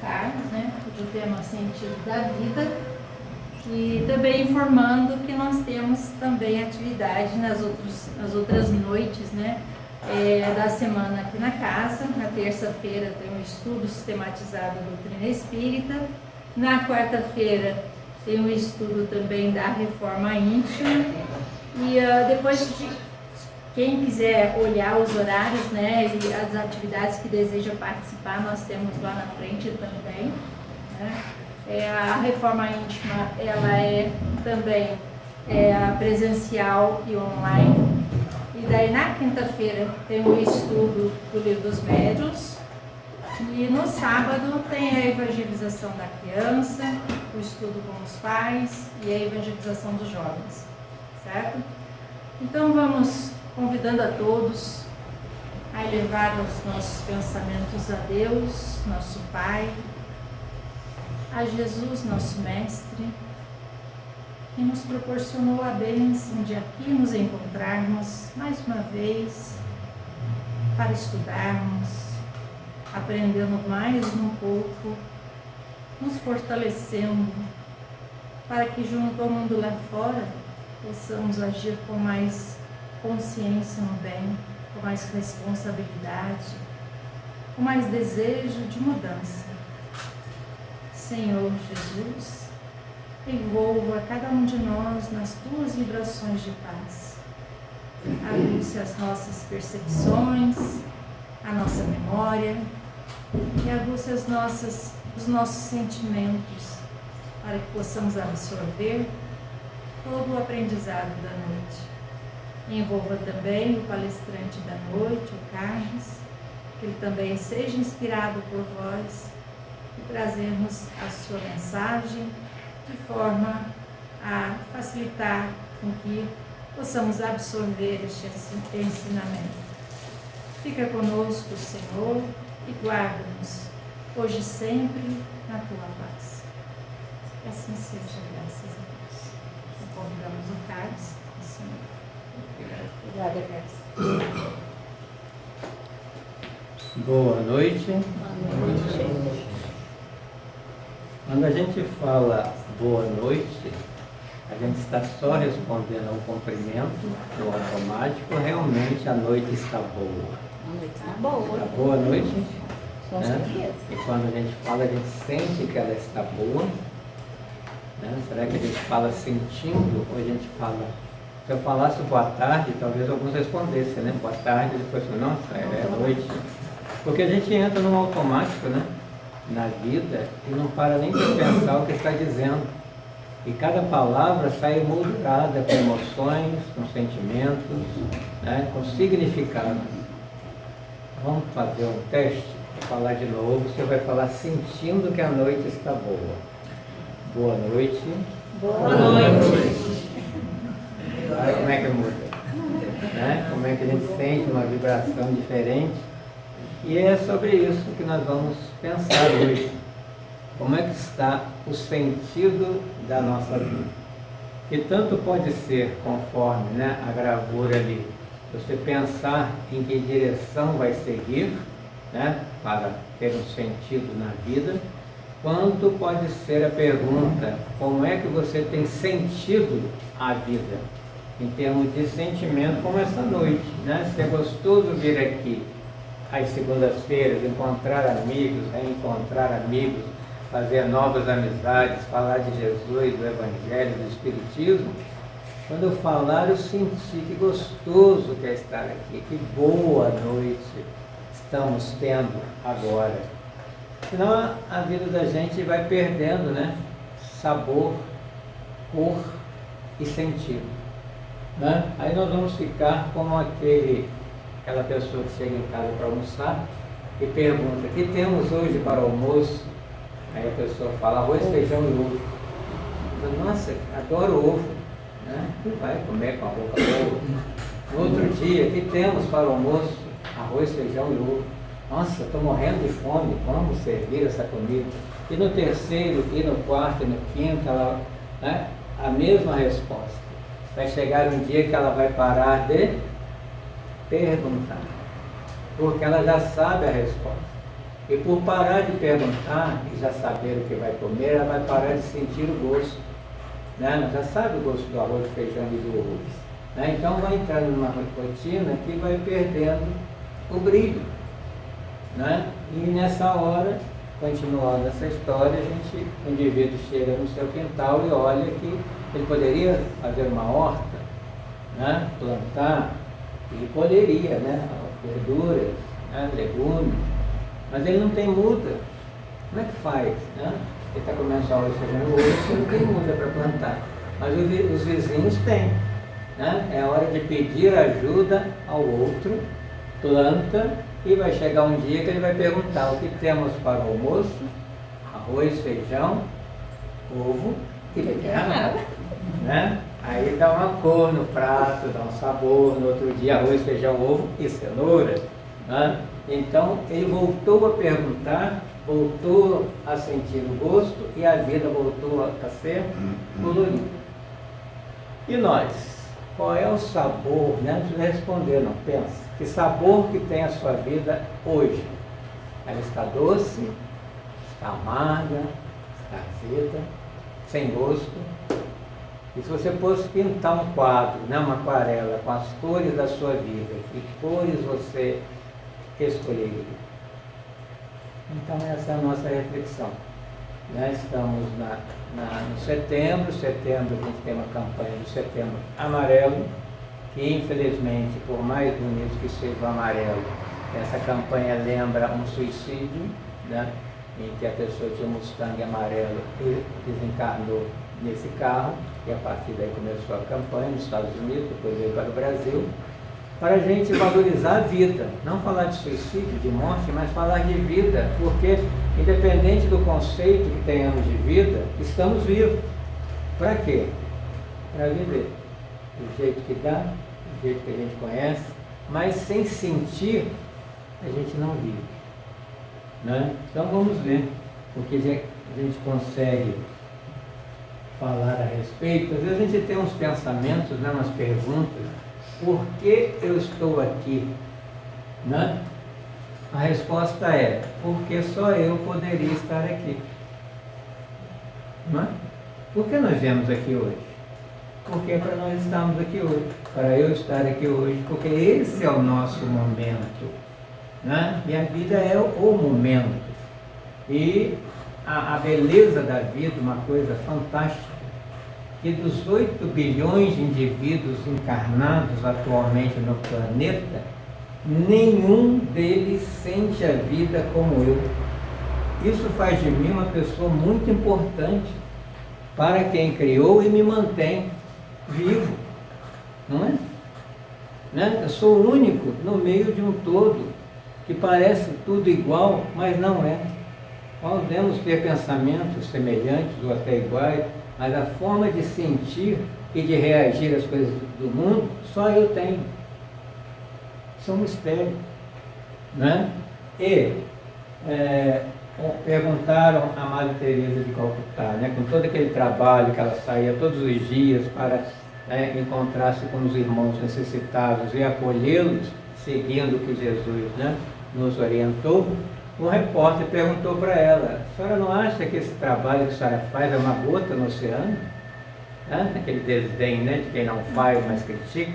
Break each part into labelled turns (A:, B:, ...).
A: Carlos, né, do tema Sentido da Vida, e também informando que nós temos também atividade nas outras noites, né, da semana aqui na casa. Na terça-feira tem um estudo sistematizado da doutrina espírita, na quarta-feira tem um estudo também da reforma íntima, e depois quem quiser olhar os horários, né, e as atividades que deseja participar, nós temos lá na frente também, né. A reforma íntima, ela é também presencial e online. E daí na quinta-feira tem o estudo do Livro dos Médiuns, e no sábado tem a evangelização da criança, o estudo com os pais e a evangelização dos jovens, certo? Então vamos convidando a todos a elevar os nossos pensamentos a Deus, nosso Pai, a Jesus, nosso Mestre, que nos proporcionou a bênção de aqui nos encontrarmos mais uma vez para estudarmos, aprendendo mais um pouco, nos fortalecendo, para que junto ao mundo lá fora possamos agir com mais consciência no bem, com mais responsabilidade, com mais desejo de mudança. Senhor Jesus, envolva cada um de nós nas tuas vibrações de paz. Aguce as nossas percepções, a nossa memória, e aguce os nossos sentimentos, para que possamos absorver todo o aprendizado da noite. Envolva também o palestrante da noite, o Carlos, que ele também seja inspirado por vós e trazermos a sua mensagem de forma a facilitar com que possamos absorver este ensinamento. Fica conosco, Senhor, e guarda-nos, hoje e sempre, na tua paz. Que assim seja, graças a Deus. Convidamos o Carlos, o Senhor. Obrigada, Carlos.
B: Boa noite.
A: Boa noite.
B: Quando a gente fala boa noite, a gente está só respondendo ao cumprimento, no automático, realmente a noite está boa.
C: A noite está boa.
B: Está boa noite?
C: Com certeza.
B: E quando a gente fala, a gente sente que ela está boa. Né? Será que a gente fala sentindo ou a gente fala... Se eu falasse boa tarde, talvez alguns respondessem, né? Boa tarde, depois nossa, é noite. Porque a gente entra num automático, né? Na vida, e não para nem de pensar o que está dizendo. E cada palavra sai emoldurada com emoções, com sentimentos, né? Com significado. Vamos fazer um teste? Vou falar de novo, você vai falar sentindo que a noite está boa. Boa noite.
C: Boa noite.
B: Olha como é que muda, né? Como é que a gente sente uma vibração diferente. E é sobre isso que nós vamos pensar hoje. Como é que está o sentido da nossa vida? E tanto pode ser conforme, né, a gravura ali, você pensar em que direção vai seguir, né, para ter um sentido na vida, quanto pode ser a pergunta, como é que você tem sentido a vida? Em termos de sentimento, como essa noite, né? Se é gostoso vir aqui às segundas-feiras, encontrar amigos, reencontrar amigos, fazer novas amizades, falar de Jesus, do Evangelho, do Espiritismo. Quando eu falar, eu senti que gostoso que é estar aqui, que boa noite estamos tendo agora. Senão a vida da gente vai perdendo, né? Sabor, cor e sentido. Né? Aí nós vamos ficar como aquela pessoa que chega em casa para almoçar e pergunta, o que temos hoje para o almoço? Aí a pessoa fala, arroz, feijão e ovo. Eu, nossa, adoro ovo, né? E vai comer com a boca boa. No outro dia, o que temos para o almoço? Arroz, feijão e ovo. Nossa, estou morrendo de fome, vamos servir essa comida. E no terceiro, e no quarto, e no quinto, ela, né? A mesma resposta. Vai chegar um dia que ela vai parar de perguntar, porque ela já sabe a resposta. E por parar de perguntar e já saber o que vai comer, ela vai parar de sentir o gosto. Né? Ela já sabe o gosto do arroz, do feijão e do ovo. Né? Então vai entrando numa rotina que vai perdendo o brilho. Né? E nessa hora, continuando essa história, o indivíduo chega no seu quintal e olha que ele poderia fazer uma horta, né? Plantar, e poderia, né? Verduras, né? Legumes, mas ele não tem muda. Como é que faz? Né? Ele está comendo só arroz, feijão e ovo, ele não tem muda para plantar. Mas os vizinhos têm. Né? É hora de pedir ajuda ao outro, planta, e vai chegar um dia que ele vai perguntar o que temos para o almoço: arroz, feijão, ovo e beterraba. Né? Aí dá uma cor no prato, dá um sabor. No outro dia, arroz, feijão, ovo e cenoura. Né? Então ele voltou a perguntar, voltou a sentir o gosto e a vida voltou a ser colorida. E nós? Qual é o sabor? Né? Antes de responder, não pensa. Que sabor que tem a sua vida hoje? Ela está doce, está amarga, está azeda, sem gosto. E se você fosse pintar um quadro, né, uma aquarela, com as cores da sua vida, que cores você escolheria? Então essa é a nossa reflexão. Né? Estamos no setembro a gente tem uma campanha do Setembro Amarelo, que infelizmente, por mais bonito que seja o amarelo, essa campanha lembra um suicídio, né? Em que a pessoa tinha um Mustang amarelo e desencarnou nesse carro, e a partir daí começou a campanha nos Estados Unidos, depois veio para o Brasil, para a gente valorizar a vida, não falar de suicídio, de morte, mas falar de vida, porque independente do conceito que tenhamos de vida, estamos vivos. Para quê? Para viver do jeito que dá, do jeito que a gente conhece, mas sem sentir, a gente não vive. Né? Então vamos ver o que a gente consegue falar a respeito. Às vezes a gente tem uns pensamentos, né, umas perguntas: por que eu estou aqui? Né? A resposta é: porque só eu poderia estar aqui. Não é? Por que nós viemos aqui hoje? Porque para nós estarmos aqui hoje, para eu estar aqui hoje, porque esse é o nosso momento. Né? E a vida é o momento. E a beleza da vida, uma coisa fantástica, que dos 8 bilhões de indivíduos encarnados atualmente no planeta, nenhum deles sente a vida como eu. Isso faz de mim uma pessoa muito importante para quem criou e me mantém vivo, não é? Né? Eu sou o único no meio de um todo, que parece tudo igual, mas não é. Podemos ter pensamentos semelhantes ou até iguais, mas a forma de sentir e de reagir às coisas do mundo, só eu tenho. Isso é um mistério. Né? E perguntaram a Madre Teresa de Calcutá, né, com todo aquele trabalho que ela saía todos os dias para encontrar-se com os irmãos necessitados e acolhê-los, seguindo o que Jesus, né, nos orientou. Um repórter perguntou para ela: a senhora não acha que esse trabalho que a senhora faz é uma gota no oceano? Aquele desdém, né, de quem não faz, mas critica.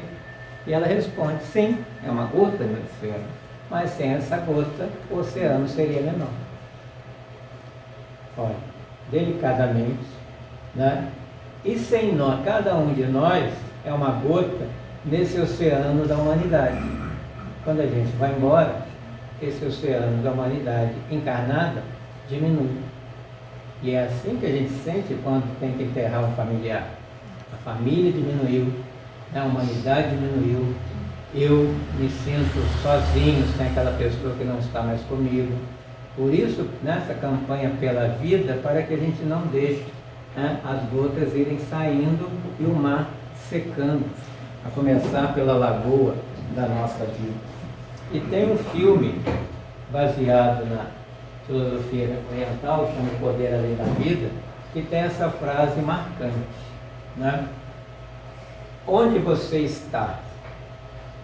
B: E ela responde: sim, é uma gota no oceano, mas sem essa gota o oceano seria menor. Olha, delicadamente, né? E sem nós, cada um de nós é uma gota nesse oceano da humanidade. Quando a gente vai embora, esse oceano da humanidade encarnada diminui. E é assim que a gente sente quando tem que enterrar um familiar. A família diminuiu, a humanidade diminuiu, eu me sinto sozinho, sem aquela pessoa que não está mais comigo. Por isso, nessa campanha pela vida, para que a gente não deixe, né, as gotas irem saindo e o mar secando, a começar pela lagoa da nossa vida. E tem um filme baseado na filosofia oriental, chama O Poder Além da Vida, que tem essa frase marcante, né? Onde você está?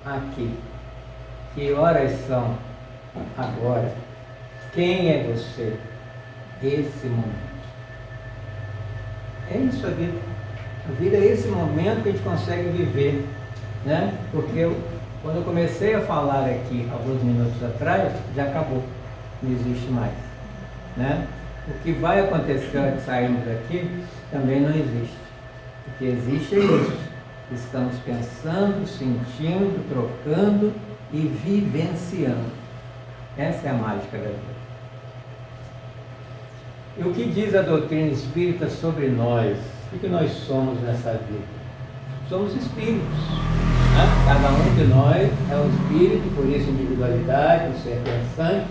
B: Aqui. Que horas são agora? Quem é você? Esse momento. É isso a vida. A vida é esse momento que a gente consegue viver, né? Porque quando eu comecei a falar aqui, alguns minutos atrás, já acabou. Não existe mais, né? O que vai acontecer na hora que sairmos daqui também não existe. O que existe é isso. Estamos pensando, sentindo, trocando e vivenciando. Essa é a mágica da vida. E o que diz a doutrina espírita sobre nós? O que nós somos nessa vida? Somos espíritos, né? Cada um de nós é um espírito, por isso individualidade, um ser pensante.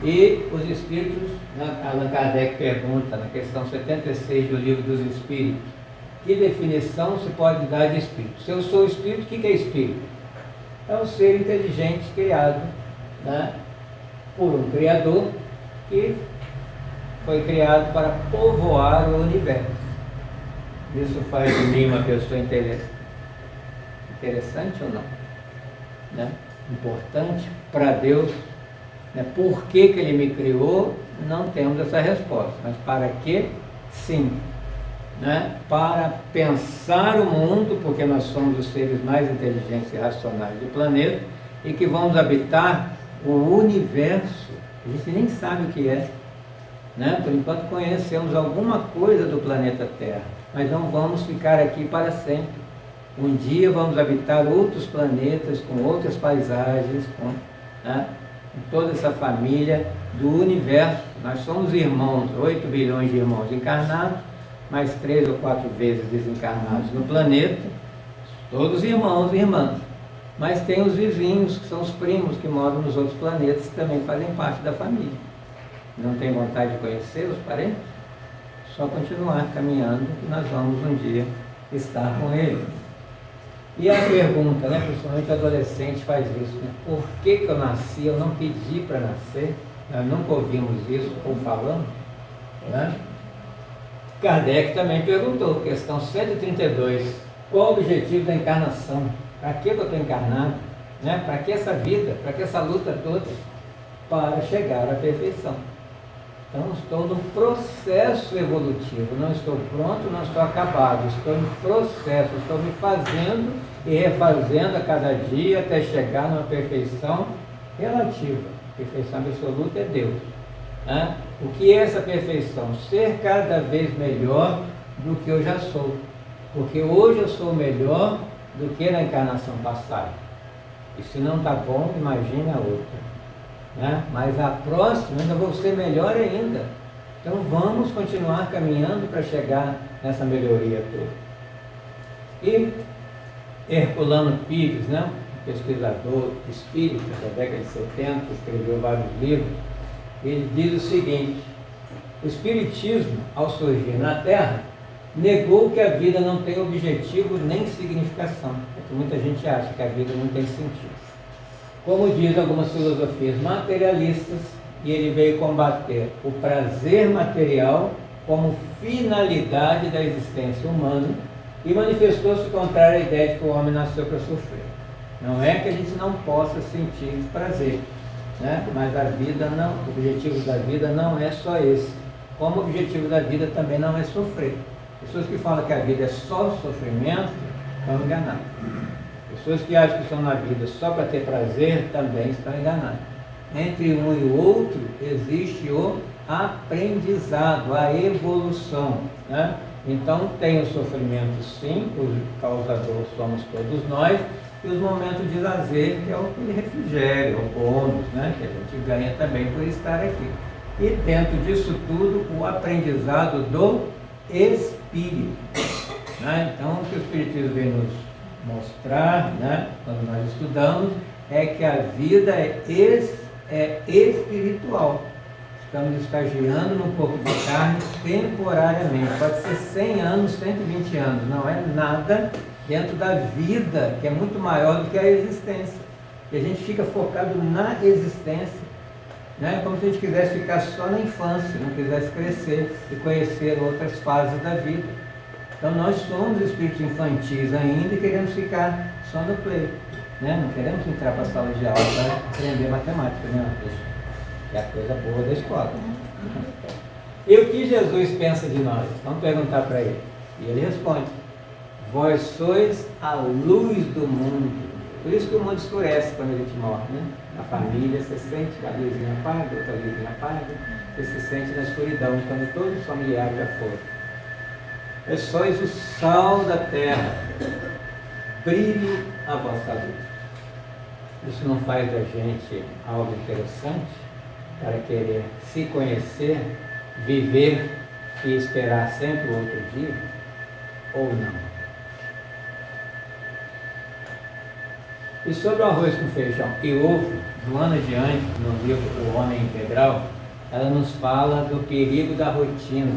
B: E os espíritos, né? Allan Kardec pergunta na questão 76 do Livro dos Espíritos, que definição se pode dar de espírito? Se eu sou espírito, o que é espírito? É um ser inteligente criado, né? Por um Criador que foi criado para povoar o universo. Isso faz de mim uma pessoa interessante ou não? Né? Importante para Deus. Né? Por que Ele me criou? Não temos essa resposta. Mas para que? Sim. Né? Para pensar o mundo, porque nós somos os seres mais inteligentes e racionais do planeta, e que vamos habitar o universo. A gente nem sabe o que é. Né? Por enquanto conhecemos alguma coisa do planeta Terra, mas não vamos ficar aqui para sempre. Um dia vamos habitar outros planetas, com outras paisagens, né? Com toda essa família do universo. Nós somos irmãos, 8 bilhões de irmãos encarnados, mais 3 ou 4 vezes desencarnados no planeta, todos irmãos e irmãs. Mas tem os vizinhos, que são os primos que moram nos outros planetas, que também fazem parte da família. Não tem vontade de conhecer os parentes? Só continuar caminhando, que nós vamos um dia estar com eles. E a pergunta, né, principalmente o adolescente faz isso, né? Por que eu nasci? Eu não pedi para nascer. Nós nunca ouvimos isso ou falamos, né? Kardec também perguntou, questão 132, qual o objetivo da encarnação? Para que eu estou encarnado? Né? Para que essa vida? Para que essa luta toda? Para chegar à perfeição. Então, estou num processo evolutivo, não estou pronto, não estou acabado, estou em processo, estou me fazendo e refazendo a cada dia até chegar numa perfeição relativa. A perfeição absoluta é Deus. Né? O que é essa perfeição? Ser cada vez melhor do que eu já sou. Porque hoje eu sou melhor do que na encarnação passada. E se não está bom, imagine a outra. Né? Mas a próxima ainda vou ser melhor ainda. Então vamos continuar caminhando para chegar nessa melhoria toda. E Herculano Pires, né? Pesquisador espírita da década de 70, escreveu vários livros, ele diz o seguinte: o espiritismo, ao surgir na Terra, negou que a vida não tem objetivo nem significação, porque muita gente acha que a vida não tem sentido. Como diz algumas filosofias materialistas, e ele veio combater o prazer material como finalidade da existência humana e manifestou-se contrário à ideia de que o homem nasceu para sofrer. Não é que a gente não possa sentir prazer, né? Mas a vida não, o objetivo da vida não é só esse. Como o objetivo da vida também não é sofrer. Pessoas que falam que a vida é só sofrimento estão enganadas. Pessoas que acham que estão na vida só para ter prazer também estão enganadas. Entre um e o outro existe o aprendizado, a evolução, né? Então tem o sofrimento sim, o causador somos todos nós, e os momentos de lazer, que é o refrigério, o bônus, né? Que a gente ganha também por estar aqui. E dentro disso tudo, o aprendizado do espírito, né? Então o que o Espiritismo vem nos mostrar, né, quando nós estudamos, é que a vida é espiritual. Estamos estagiando num corpo de carne temporariamente. Pode ser 100 anos, 120 anos. Não é nada dentro da vida, que é muito maior do que a existência. E a gente fica focado na existência, né? Como se a gente quisesse ficar só na infância, não quisesse crescer e conhecer outras fases da vida. Então nós somos espíritos infantis ainda e queremos ficar só no play, né? Não queremos entrar para a sala de aula para aprender matemática, né? É a coisa boa da escola. E o que Jesus pensa de nós? Vamos perguntar para ele. E ele responde: vós sois a luz do mundo. Por isso que o mundo escurece quando a gente morre, né? Na família você sente a luzinha apaga, outra luzinha apaga, você se sente na escuridão quando todos os familiares já foram. Vós sois o sal da terra, brilhe a vossa luz. Isso não faz da gente algo interessante para querer se conhecer, viver e esperar sempre o outro dia? Ou não? E sobre o arroz com feijão e ovo, Joana de Anjos, no livro O Homem Integral, ela nos fala do perigo da rotina,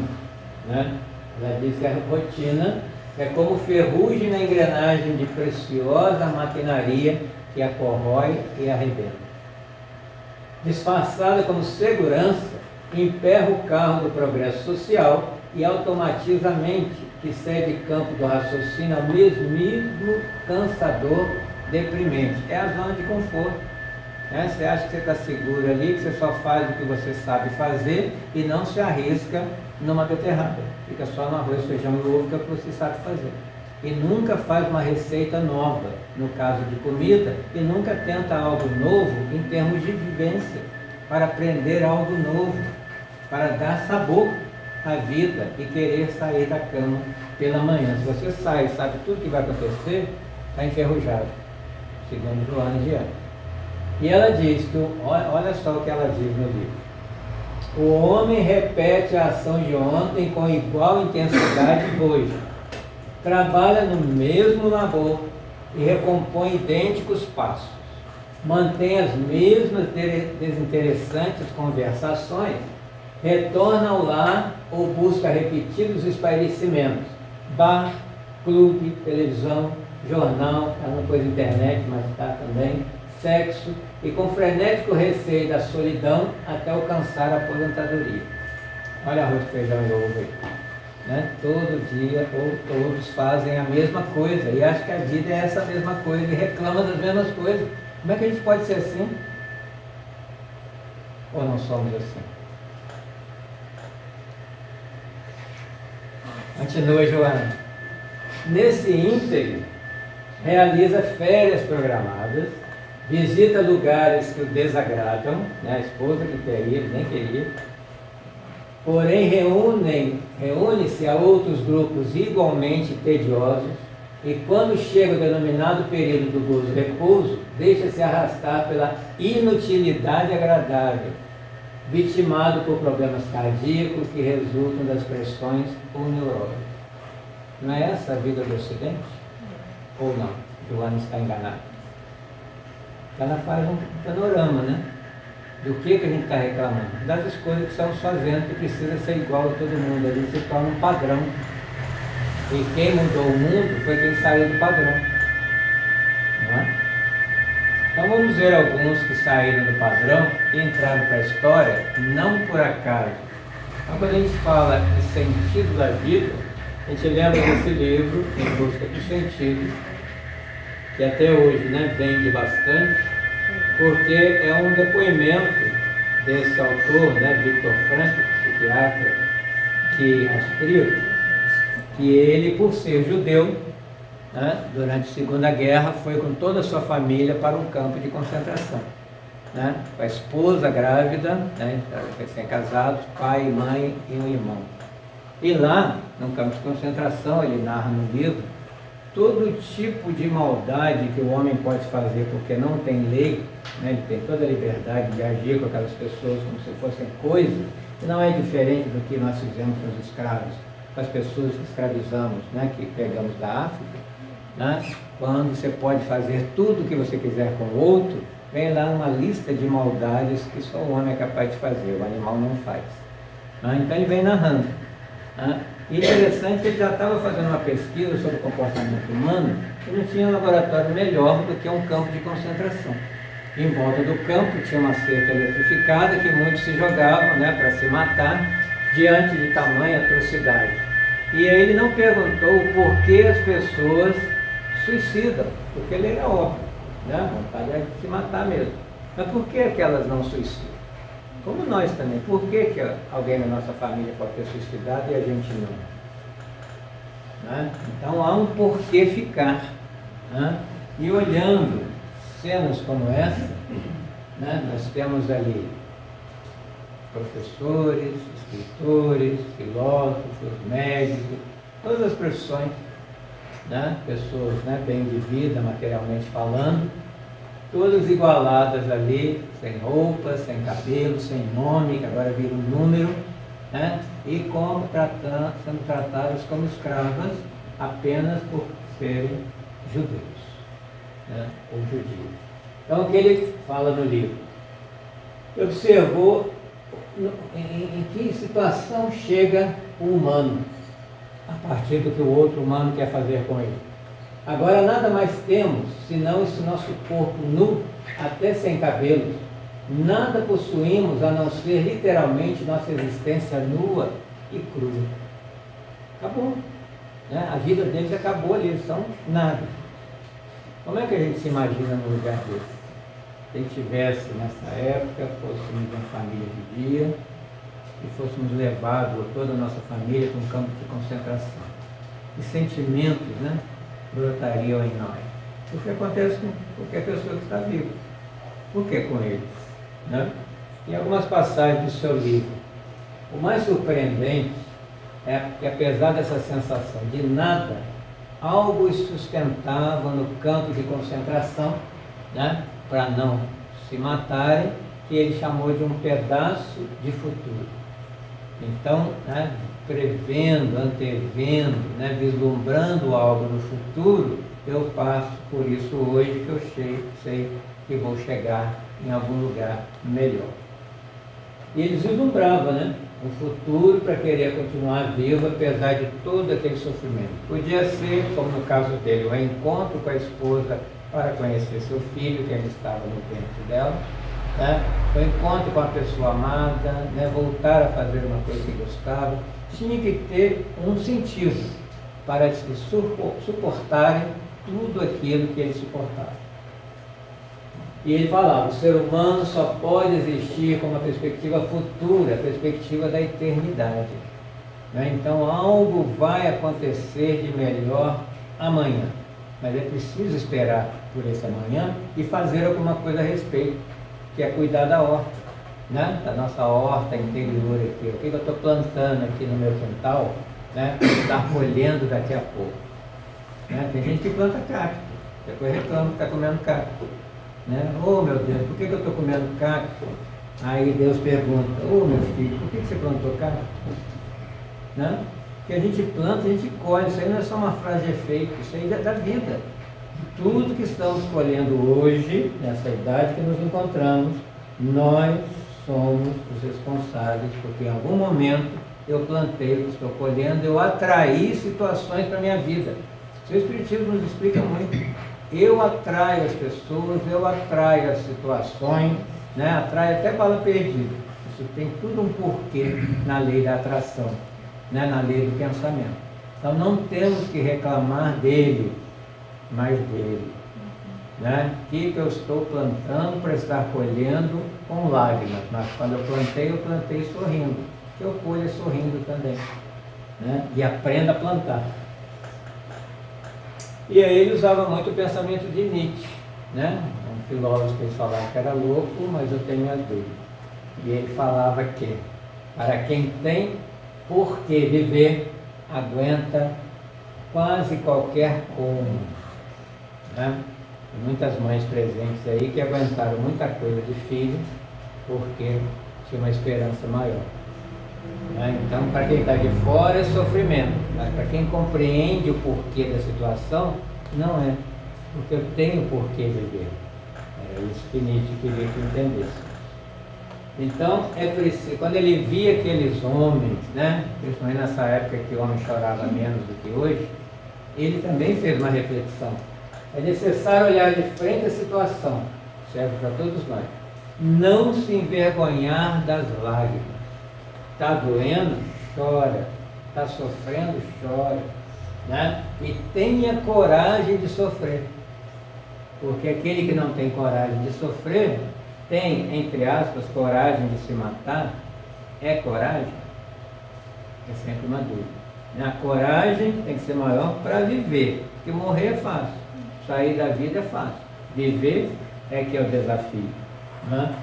B: né? Ela diz que a rotina é como ferrugem na engrenagem de preciosa maquinaria que a corrói e arrebenta. Disfarçada como segurança, emperra o carro do progresso social e automatiza a mente, que cede campo do raciocínio ao mesmo cansador, deprimente. É a zona de conforto. Né? Você acha que você está seguro ali, que você só faz o que você sabe fazer e não se arrisca numa beterraba. Fica só no arroz, feijão e ovo, que é o que você sabe fazer. E nunca faz uma receita nova, no caso de comida, e nunca tenta algo novo em termos de vivência, para aprender algo novo, para dar sabor à vida e querer sair da cama pela manhã. Se você sai e sabe tudo que vai acontecer, está enferrujado, segundo Joana de Anjos. E ela diz que, olha só o que ela diz no livro: o homem repete a ação de ontem com igual intensidade hoje, trabalha no mesmo labor e recompõe idênticos passos, mantém as mesmas desinteressantes conversações, retorna ao lar ou busca repetidos esclarecimentos, bar, clube, televisão, jornal, ela não pôs internet, mas está também, sexo, e com frenético receio da solidão até alcançar a aposentadoria. Olha arroz, feijão e ovo aí. Né? Todo dia, ou todos fazem a mesma coisa, e acham que a vida é essa mesma coisa, e reclamam das mesmas coisas. Como é que a gente pode ser assim? Ou não somos assim? Continua, Joana. Nesse ínterim, realiza férias programadas, visita lugares que o desagradam, né? A esposa que queria, ele nem queria, porém reúne-se a outros grupos igualmente tediosos, e quando chega o denominado período do gozo e repouso, deixa-se arrastar pela inutilidade agradável, vitimado por problemas cardíacos que resultam das pressões ou neuroses. Não é essa a vida do Ocidente? Ou não? Joana está enganada. Ela faz um panorama, né? Do que a gente está reclamando? Das coisas que estamos fazendo, que precisa ser igual a todo mundo. Ali se torna um padrão. E quem mudou o mundo foi quem saiu do padrão. Não é? Então vamos ver alguns que saíram do padrão e entraram para a história, não por acaso. Então quando a gente fala de sentido da vida, a gente lembra desse livro, Em Busca do Sentido, que até hoje, né, vende bastante, porque é um depoimento desse autor, né, Viktor Frankl, psiquiatra austríaco, que ele, por ser judeu, né, durante a Segunda Guerra, foi com toda a sua família para um campo de concentração. Né, com a esposa grávida, né, recém-casados, pai, mãe e um irmão. E lá, no campo de concentração, ele narra no livro, todo tipo de maldade que o homem pode fazer porque não tem lei, né? Ele tem toda a liberdade de agir com aquelas pessoas como se fossem coisas, que não é diferente do que nós fizemos com os escravos, com as pessoas que escravizamos, né? Que pegamos da África. Né? Quando você pode fazer tudo o que você quiser com o outro, vem lá uma lista de maldades que só o homem é capaz de fazer, o animal não faz. Né? Então ele vem narrando. Né? E interessante que ele já estava fazendo uma pesquisa sobre o comportamento humano e não tinha um laboratório melhor do que um campo de concentração. Em volta do campo tinha uma cerca eletrificada que muitos se jogavam, né, para se matar diante de tamanha atrocidade. E aí ele não perguntou o porquê as pessoas suicidam, porque ele era óbvio, né? A vontade é de se matar mesmo. Mas por que aquelas não suicidam? como nós também. Por que alguém na nossa família pode ter suicidado e a gente não? Né? Então há um porquê ficar. Né? E olhando cenas como essa, né, nós temos ali professores, escritores, filósofos, médicos, todas as profissões, né, pessoas, né, bem de vida, materialmente falando, todas igualadas ali, sem roupa, sem cabelo, sem nome, que agora vira um número, né, e sendo tratadas como escravas apenas por serem judeus, né, ou judios. Então, o que ele fala no livro? Observou em que situação chega o humano, a partir do que o outro humano quer fazer com ele. Agora nada mais temos, senão esse nosso corpo nu, até sem cabelos. Nada possuímos a não ser literalmente nossa existência nua e crua. Acabou. Né? A vida deles acabou ali, eles são nada. Como é que a gente se imagina no lugar deles? Se estivesse nessa época, fôssemos uma família de dia e fôssemos levados, toda a nossa família, para um campo de concentração. E sentimentos, né, brotariam em nós. O que acontece com qualquer pessoa que está viva. Por que com eles? Né? Em algumas passagens do seu livro, o mais surpreendente é que, apesar dessa sensação de nada, algo os sustentava no campo de concentração, né, para não se matarem, que ele chamou de um pedaço de futuro. Então, né, prevendo, antevendo, né, vislumbrando algo no futuro, eu passo por isso hoje, que eu sei que vou chegar em algum lugar melhor. E eles vislumbravam, né, um futuro para querer continuar vivo, apesar de todo aquele sofrimento. Podia ser, como no caso dele, um encontro com a esposa para conhecer seu filho, que ainda estava no ventre dela, né? O encontro com a pessoa amada, né? Voltar a fazer uma coisa que gostava, tinha que ter um sentido para eles suportarem tudo aquilo que eles suportavam. E ele falava, o ser humano só pode existir com uma perspectiva futura, a perspectiva da eternidade. Né? Então algo vai acontecer de melhor amanhã. Mas é preciso esperar por esse amanhã e fazer alguma coisa a respeito, que é cuidar da horta, né? Da nossa horta interior aqui. O que eu estou plantando aqui no meu quintal, né? Para estar colhendo daqui a pouco. Né? Tem gente que planta cacto, depois reclama que está comendo cacto. Né? Oh meu Deus, por que eu estou comendo cacto? Aí Deus pergunta, oh meu filho, por que você plantou cacto? Né? Que a gente planta, a gente colhe. Isso aí não é só uma frase de efeito, isso aí é da vida. Tudo que estamos colhendo hoje, nessa idade que nos encontramos, nós somos os responsáveis, porque em algum momento eu plantei, estou colhendo, eu atraí situações para a minha vida. O seu Espiritismo nos explica muito. Eu atraio as pessoas, eu atraio as situações, né? Atraio até bala perdida. Isso tem tudo um porquê na lei da atração. Né, na lei do pensamento. Então não temos que reclamar dele, mas dele. Né? Que eu estou plantando para estar colhendo com lágrimas, mas quando eu plantei sorrindo. Que eu colho sorrindo também. Né? E aprenda a plantar. E aí ele usava muito o pensamento de Nietzsche, né? Um filósofo que eles falavam que era louco, mas eu tenho as dúvidas. E ele falava que para quem tem por que viver, aguenta quase qualquer como. Né? Muitas mães presentes aí que aguentaram muita coisa de filho porque tinha uma esperança maior. Né? Então, para quem está de fora é sofrimento, mas para quem compreende o porquê da situação, não é, porque eu tenho por que viver. Era isso que Nietzsche queria que entendesse. Então, é preciso, quando ele via aqueles homens, né, principalmente nessa época que o homem chorava menos do que hoje, ele também fez uma reflexão. É necessário olhar de frente à situação, serve para todos nós. Não se envergonhar das lágrimas. Está doendo? Chora. Está sofrendo? Chora. Né? E tenha coragem de sofrer. Porque aquele que não tem coragem de sofrer, tem, entre aspas, coragem de se matar, é coragem? É sempre uma dúvida. A coragem tem que ser maior para viver, porque morrer é fácil, sair da vida é fácil, viver é que é o desafio. Né?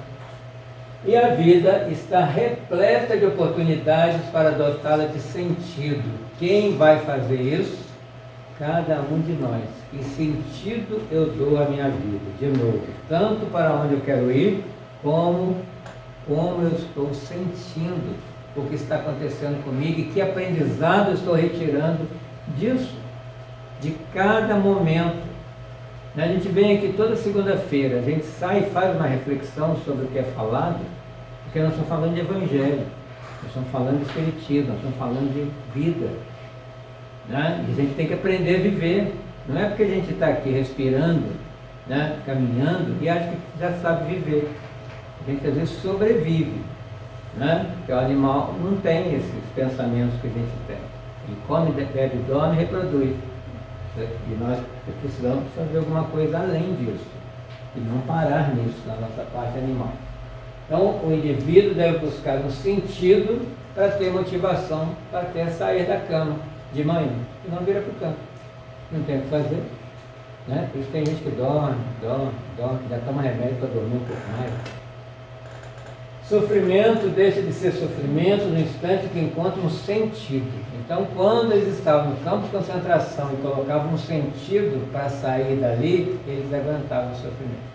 B: E a vida está repleta de oportunidades para dotá-la de sentido. Quem vai fazer isso? Cada um de nós. Que sentido eu dou à minha vida? De novo, tanto para onde eu quero ir, como eu estou sentindo o que está acontecendo comigo e que aprendizado eu estou retirando disso, de cada momento. A gente vem aqui toda segunda-feira, a gente sai e faz uma reflexão sobre o que é falado, porque nós estamos falando de evangelho, nós estamos falando de espiritismo, nós estamos falando de vida. Né? E a gente tem que aprender a viver. Não é porque a gente está aqui respirando, né, caminhando, e acha que já sabe viver. A gente às vezes sobrevive. Né? Porque o animal não tem esses pensamentos que a gente tem. Ele come, bebe, dorme e reproduz. E nós precisamos fazer alguma coisa além disso. E não parar nisso, na nossa parte animal. Então, o indivíduo deve buscar um sentido para ter motivação, para ter sair da cama de manhã. E não vira para o campo. Não tem o que fazer. Né? Por isso tem gente que dorme, já toma remédio para dormir um pouco mais. Sofrimento deixa de ser sofrimento no instante que encontra um sentido. Então, quando eles estavam no campo de concentração e colocavam um sentido para sair dali, eles aguentavam o sofrimento.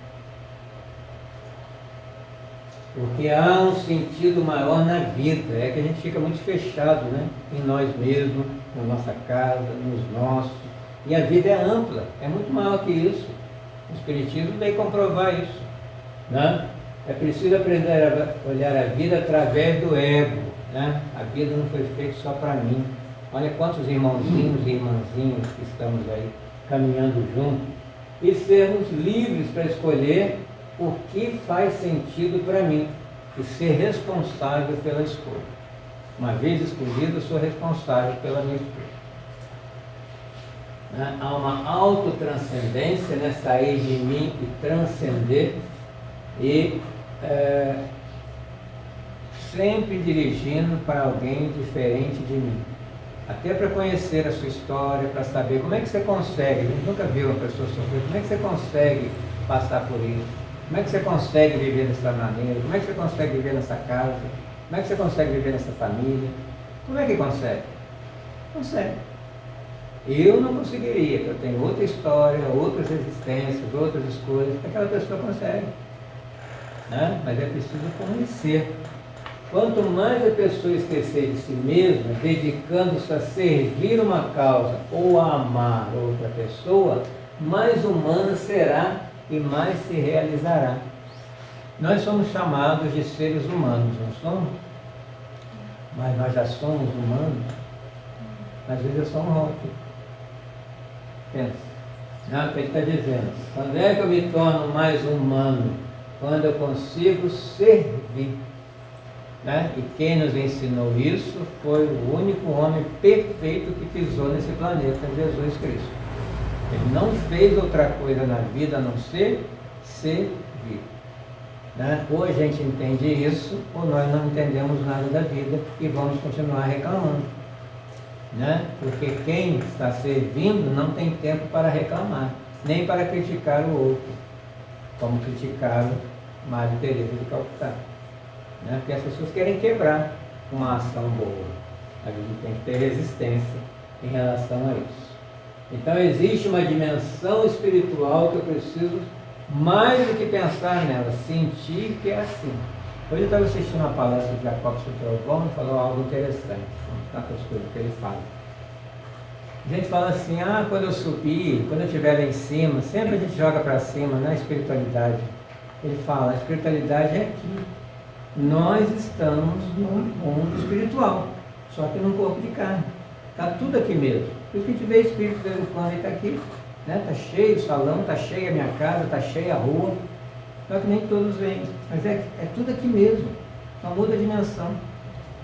B: Porque há um sentido maior na vida, é que a gente fica muito fechado, né? Em nós mesmos, na nossa casa, nos nossos. E a vida é ampla, é muito maior que isso. O Espiritismo veio comprovar isso. Né? É preciso aprender a olhar a vida através do ego. Né? A vida não foi feita só para mim. Olha quantos irmãozinhos e irmãzinhas que estamos aí caminhando juntos. E sermos livres para escolher o que faz sentido para mim. E ser responsável pela escolha. Uma vez escolhido, eu sou responsável pela minha escolha. Né? Há uma autotranscendência, né? Sair de mim e transcender. E sempre dirigindo para alguém diferente de mim. Até para conhecer a sua história, para saber como é que você consegue, a gente nunca viu uma pessoa sofrer, como é que você consegue passar por isso? Como é que você consegue viver dessa maneira? Como é que você consegue viver nessa casa? Como é que você consegue viver nessa família? Como é que consegue? Consegue. Eu não conseguiria, porque eu tenho outra história, outras existências, outras escolhas, aquela pessoa consegue. Né? Mas é preciso conhecer. Quanto mais a pessoa esquecer de si mesma, dedicando-se a servir uma causa ou a amar outra pessoa, mais humana será e mais se realizará. Nós somos chamados de seres humanos, não somos? Mas nós já somos humanos. Às vezes é só um rótulo. Pensa. Não, ele está dizendo, quando é que eu me torno mais humano? Quando eu consigo servir. Né? E quem nos ensinou isso foi o único homem perfeito que pisou nesse planeta, Jesus Cristo. Ele não fez outra coisa na vida a não ser servir. Né? Ou a gente entende isso, ou nós não entendemos nada da vida e vamos continuar reclamando. Né? Porque quem está servindo não tem tempo para reclamar, nem para criticar o outro, como criticaram Madre Teresa de Calcutá. Né? Porque as pessoas querem quebrar uma ação boa. A gente tem que ter resistência em relação a isso. Então existe uma dimensão espiritual que eu preciso, mais do que pensar nela, sentir que é assim. Hoje eu estava assistindo uma palestra de Jacob Sutrovon e falou algo interessante, tantas coisas que ele fala. A gente fala assim, quando eu subir, quando eu estiver lá em cima, sempre a gente joga para cima, na espiritualidade. Ele fala, a espiritualidade é aqui. Nós estamos num mundo espiritual, só que num corpo de carne. Está tudo aqui mesmo. Por isso que a gente vê espírito de vez em quando, ele está aqui. Está cheio o salão, está cheia a minha casa, está cheia a rua. Só que nem todos vêm. Mas é tudo aqui mesmo. Só muda a dimensão.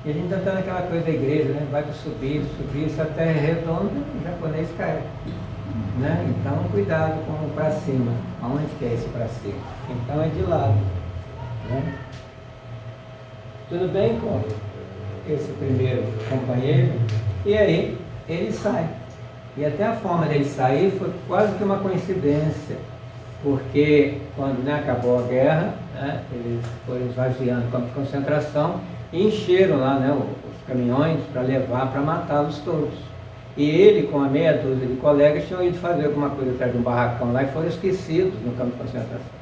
B: E a gente está naquela coisa da igreja, né? Vai subir, se a terra é redonda, o japonês cai. Né? Então cuidado com o para cima. Aonde que é esse para cima? Então é de lado. né? Tudo bem com esse primeiro companheiro, e aí ele sai. E até a forma dele sair foi quase que uma coincidência, porque quando, né, acabou a guerra, né, eles foram esvaziando o campo de concentração e encheram lá, né, os caminhões para levar, para matá-los todos. E ele, com a meia dúzia de colegas, tinham ido fazer alguma coisa atrás de um barracão lá e foram esquecidos no campo de concentração.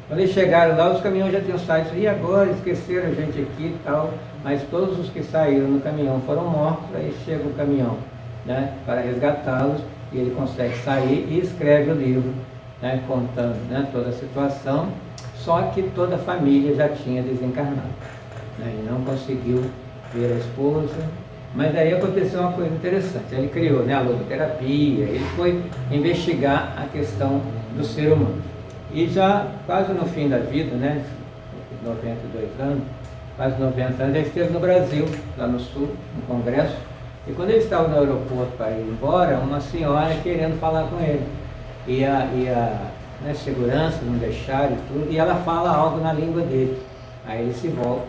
B: Quando eles chegaram lá, os caminhões já tinham saído, e agora esqueceram a gente aqui e tal, mas todos os que saíram no caminhão foram mortos. Aí chega o caminhão, né, para resgatá-los, e ele consegue sair e escreve o livro, né, contando, né, toda a situação, só que toda a família já tinha desencarnado, né, e não conseguiu ver a esposa. Mas aí aconteceu uma coisa interessante, ele criou, né, a logoterapia, ele foi investigar a questão do ser humano. E já quase no fim da vida, né, 92 anos, quase 90 anos, ele esteve no Brasil, lá no Sul, no Congresso, e quando ele estava no aeroporto para ir embora, uma senhora querendo falar com ele. E a né, segurança não deixaram e tudo, e ela fala algo na língua dele. Aí ele se volta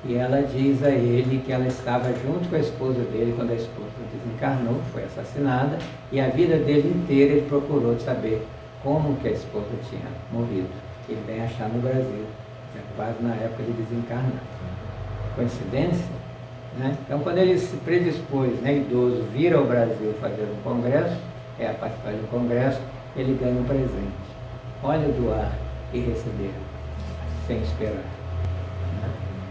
B: e ela diz a ele que ela estava junto com a esposa dele quando a esposa desencarnou, foi assassinada, e a vida dele inteira ele procurou saber como que a esposa tinha morrido. Ele vem achar no Brasil, quase na época de desencarnar. Coincidência? Né? Então, quando ele se predispôs, né, idoso, vir ao Brasil fazer um congresso, participar de um congresso, ele ganha um presente. Olha o doar e receber, sem esperar. Né?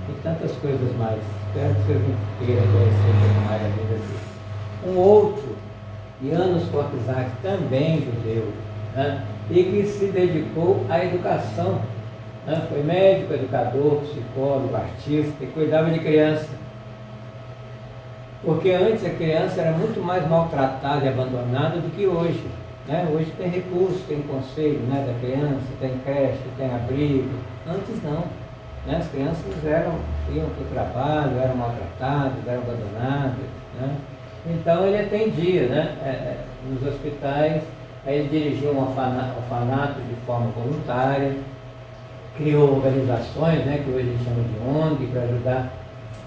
B: E tantas coisas mais. Espero que vocês não queiram conhecer um pouco mais a vida dele. Um outro, Janusz Korczak, também judeu, né? E que se dedicou à educação. Né? Foi médico, educador, psicólogo, artista e cuidava de criança. Porque antes a criança era muito mais maltratada e abandonada do que hoje. Né? Hoje tem recursos, tem conselho, né, da criança, tem creche, tem abrigo. Antes não. Né? As crianças iam para o trabalho, eram maltratadas, eram abandonadas. Né? Então ele atendia, né, nos hospitais. Aí ele dirigiu um orfanato de forma voluntária, criou organizações, né, que hoje a gente chama de ONG, para ajudar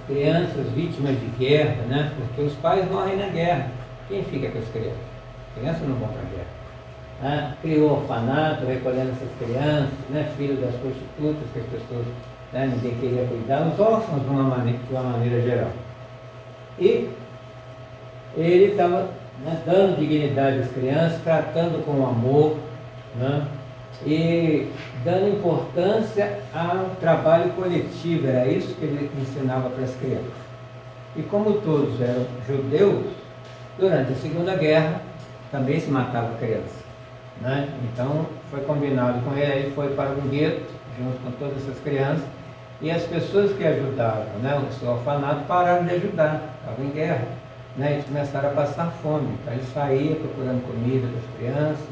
B: crianças vítimas de guerra, né, porque os pais morrem na guerra. Quem fica com as crianças? As crianças não vão para a guerra. Criou orfanato, recolhendo essas crianças, né, filhos das prostitutas, que as pessoas, né, ninguém queria cuidar, os órfãos de uma maneira geral. E ele estava, né, dando dignidade às crianças, tratando com amor, né, e dando importância ao trabalho coletivo. Era isso que ele ensinava para as crianças. E como todos eram judeus, durante a Segunda Guerra também se matava criança, né? Então foi combinado com ele, ele foi para um gueto junto com todas essas crianças, e as pessoas que ajudavam, né, o seu orfanato, pararam de ajudar, estavam em guerra, né? Eles começaram a passar fome. Então ele saía procurando comida das crianças,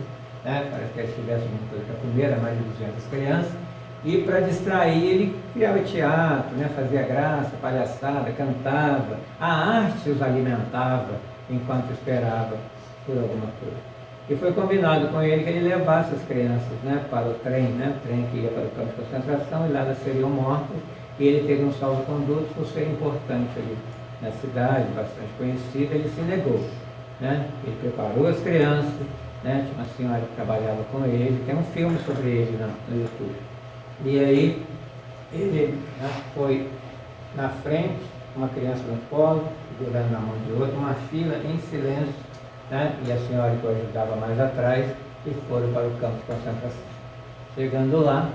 B: né, para que eles tivessem alguma coisa para comer, era mais de 200 crianças, e para distrair ele criava teatro, né, fazia graça, palhaçada, cantava. A arte os alimentava enquanto esperava por alguma coisa. E foi combinado com ele que ele levasse as crianças, né, para o trem, né, o trem que ia para o campo de concentração, e lá elas seriam mortas, e ele teve um salvo-conduto por ser importante ali na cidade, bastante conhecido. Ele se negou, né? Ele preparou as crianças, né? Tinha uma senhora que trabalhava com ele, tem um filme sobre ele no YouTube. E aí ele, né, foi na frente, uma criança no colo, segurando na mão de outra, uma fila em silêncio, né? E a senhora que o ajudava mais atrás, e foram para o campo de concentração. Chegando lá,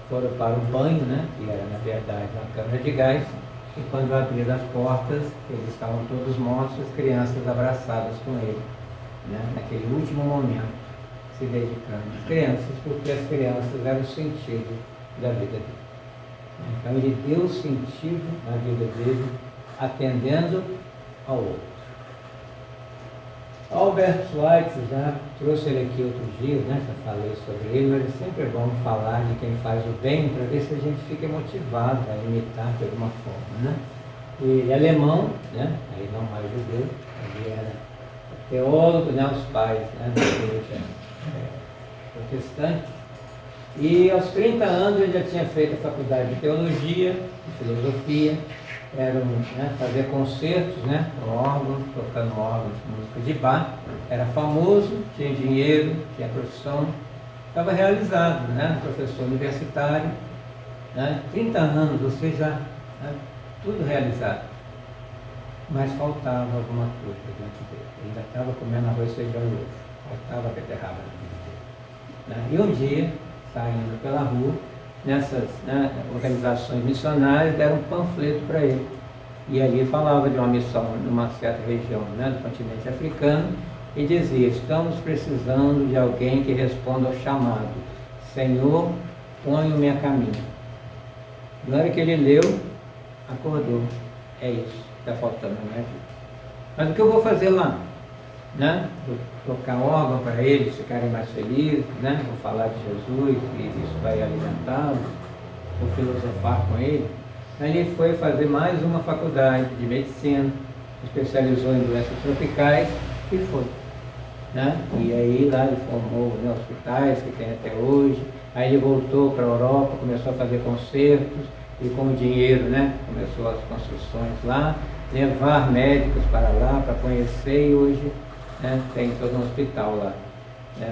B: foram para o banho, né, que era na verdade uma câmara de gás, e quando abriram as portas, eles estavam todos mortos, as crianças abraçadas com ele, né, naquele último momento, se dedicando às crianças, porque as crianças eram o sentido da vida dele. Então ele deu sentido na vida dele, atendendo ao outro. Albert Schweitzer, já trouxe ele aqui outros dias, né? Já falei sobre ele, mas é sempre bom falar de quem faz o bem para ver se a gente fica motivado a imitar de alguma forma, né? Ele é alemão, né? Aí não mais judeu, ele era teólogo, né? Os pais, né, da igreja protestante, E aos 30 anos ele já tinha feito a faculdade de teologia, de filosofia, fazer concertos, órgão, tocando órgão de música de Bach, era famoso, tinha dinheiro, tinha profissão, estava realizado, professor universitário, 30 anos, ou seja, tudo realizado. Mas faltava alguma coisa dentro dele. Ele ainda estava comendo arroz, feijão e ovo, faltava a beterraba na vida dele. E um dia, saindo pela rua, nessas organizações missionárias deram um panfleto para ele. E ali falava de uma missão numa certa região do continente africano e dizia: estamos precisando de alguém que responda ao chamado. Senhor, põe-me a caminho. Na hora que ele leu, acordou. É isso que está faltando na minha vida. Mas o que eu vou fazer lá? Vou tocar órgão para eles ficarem mais felizes, vou falar de Jesus e isso vai alimentá-los, vou filosofar com ele. Aí ele foi fazer mais uma faculdade de medicina, especializou em doenças tropicais e foi. E aí lá ele formou hospitais que tem até hoje. Aí ele voltou para a Europa, começou a fazer concertos e com o dinheiro começou as construções lá, levar médicos para lá para conhecer e hoje tem todo um hospital lá,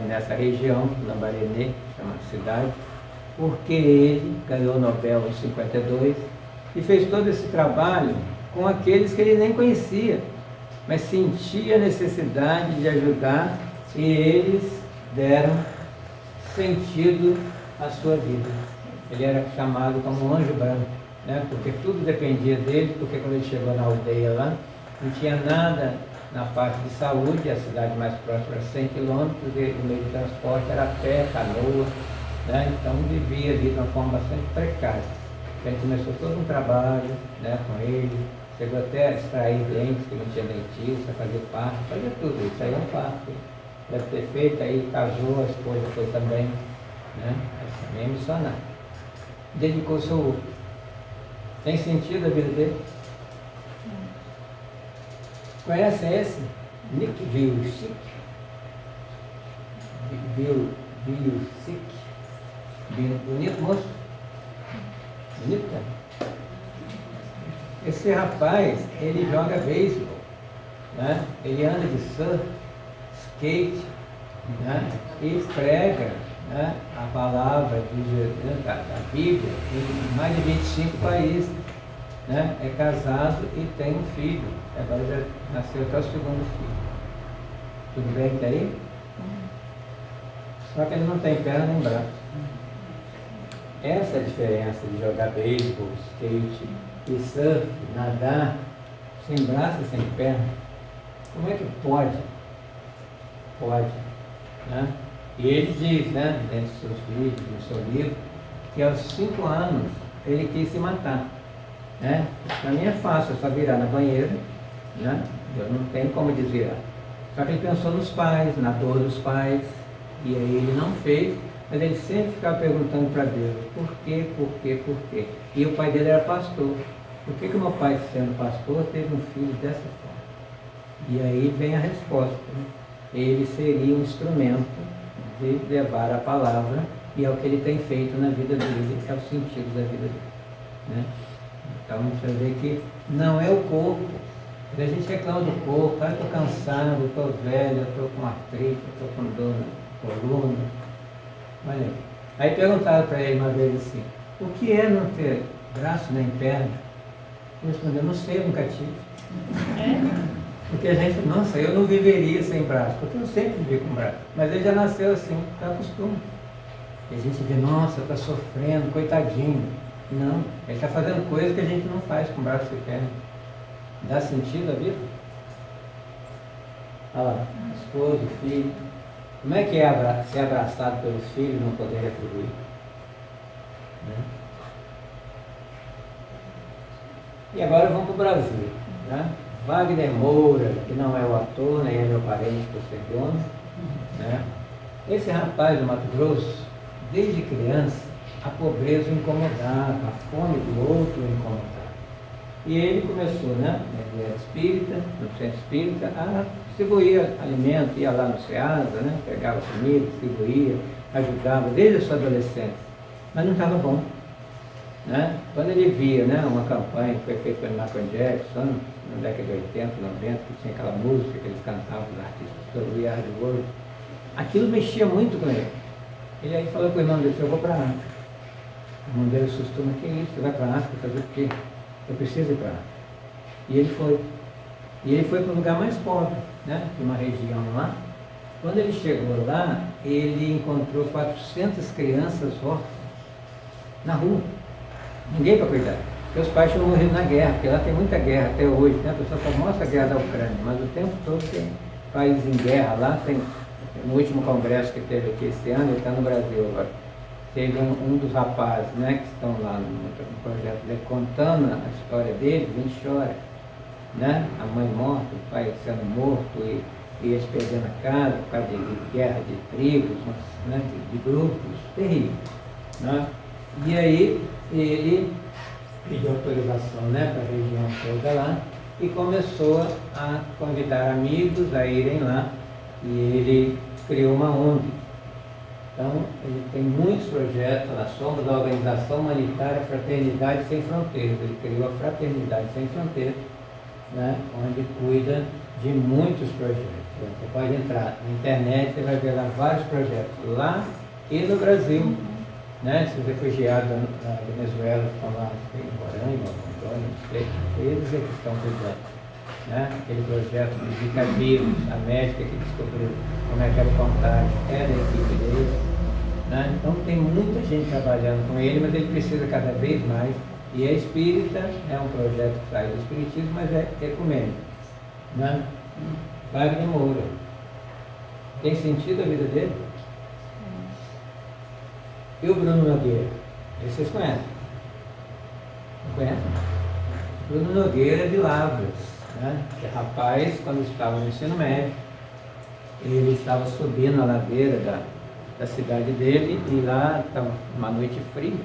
B: nessa região, Lambaréné, chama a cidade, porque ele ganhou o Nobel em 52 e fez todo esse trabalho com aqueles que ele nem conhecia, mas sentia a necessidade de ajudar e eles deram sentido à sua vida. Ele era chamado como um anjo branco, porque tudo dependia dele, porque quando ele chegou na aldeia lá, não tinha nada na parte de saúde, a cidade mais próxima era 100 quilômetros, e o meio de transporte era a pé, canoa, então vivia ali de uma forma bastante precária. A gente começou todo um trabalho com ele, chegou até a extrair dentes, que não tinha dentista, fazer parto, fazia tudo, isso aí é um parto. Deve ter feito, aí casou, a esposa foi também, também é missionário. Dedicou seu outro. Tem sentido a vida dele? Conhece esse? Nick Vujicic? Vujicic? Bonito moço? Bonito, cara? Esse rapaz, ele joga beisebol, ele anda de surf, skate, e prega a palavra da Bíblia em mais de 25 países. É casado e tem um filho. Agora já nasceu até o segundo filho. Tudo bem até aí? Só que ele não tem perna nem braço. Essa é a diferença de jogar beisebol, skate e surf, nadar, sem braço e sem perna. Como é que pode? Pode. E ele diz, dentro dos seus vídeos, no seu livro, que aos 5 anos ele quis se matar. Para mim é fácil, é só virar na banheira, eu não tenho como desvirar. Só que ele pensou nos pais, na dor dos pais, e aí ele não fez, mas ele sempre ficava perguntando para Deus, por quê, por quê, por quê? E o pai dele era pastor. Por que meu pai, sendo pastor, teve um filho dessa forma? E aí vem a resposta. Ele seria um instrumento de levar a palavra, e é o que ele tem feito na vida dele, é o sentido da vida dele. Então você vê que não é o corpo. A gente reclama do corpo, eu estou cansado, estou velho, eu estou com artrite, eu estou com dor na coluna. Olha aí perguntaram para ele uma vez assim, o que é não ter braço nem perna? Ele respondeu, não sei, eu nunca tive. Porque a gente, nossa, eu não viveria sem braço, porque eu sempre vivi com braço. Mas ele já nasceu assim, está acostumado. E a gente vê, nossa, está sofrendo, coitadinho. Não, ele está fazendo coisas que a gente não faz com braço e perna. Dá sentido a vida? Olha lá, esposo, filho. Como é que é ser abraçado pelo filho e não poder retribuir? E agora vamos para o Brasil. Wagner Moura, que não é o ator, nem é meu parente por ser dono. Esse rapaz do Mato Grosso, desde criança, a pobreza o incomodava, a fome do outro o incomodava. E ele começou, ele era espírita, no centro espírita, a distribuir alimento, ia lá no Ceasa, pegava comida, distribuía, ajudava desde a sua adolescência, mas não estava bom. Né? Quando ele via, né, uma campanha que foi feita pelo Michael Jackson, na década de 80, 90, que tinha aquela música que eles cantavam, os artistas todos, We Are the World, aquilo mexia muito com ele. Ele aí falou com o irmão dele: eu vou para a África. O irmão dele assustou: mas que isso? Você vai para a África fazer o quê? Eu preciso ir para a África. E ele foi. E ele foi para o lugar mais pobre, né, de uma região lá. Quando ele chegou lá, ele encontrou 400 crianças órfãs na rua. Ninguém para cuidar. Porque os pais tinham morrido na guerra, porque lá tem muita guerra até hoje, né? A pessoa só mostra a guerra da Ucrânia, mas o tempo todo tem país em guerra lá. Tem, no último congresso que teve aqui esse ano, ele está no Brasil agora, teve um dos rapazes, né, que estão lá no projeto dele, contando a história dele, a gente chora. Né? A mãe morta, o pai sendo morto e eles perdendo a casa por causa de guerra de tribos, né? de grupos, terrível. Né? E aí ele pediu autorização, né, para a região toda lá e começou a convidar amigos a irem lá, e ele criou uma ONG. Então ele tem muitos projetos na sombra da Organização Humanitária Fraternidade Sem Fronteiras. Ele criou a Fraternidade Sem Fronteiras, né, onde cuida de muitos projetos. Você pode entrar na internet, você vai ver lá vários projetos, lá e no Brasil. Né, esses refugiados da Venezuela que estão lá em Roraima, Rondônia, não sei, eles é que estão cuidando. Né? Aquele projeto de Zika vírus, a médica que descobriu como é que era o contágio, é da equipe dele. Né? Então tem muita gente trabalhando com ele, mas ele precisa cada vez mais. E é espírita, é um projeto que sai do espiritismo, mas é ecumênico. Né? Wagner Moura. Tem sentido a vida dele? E o Bruno Nogueira? Esse vocês conhecem? Não conhecem? Bruno Nogueira de Lavras. Né? Que rapaz, quando estava no ensino médio, ele estava subindo a ladeira da cidade dele, e lá estava uma noite fria,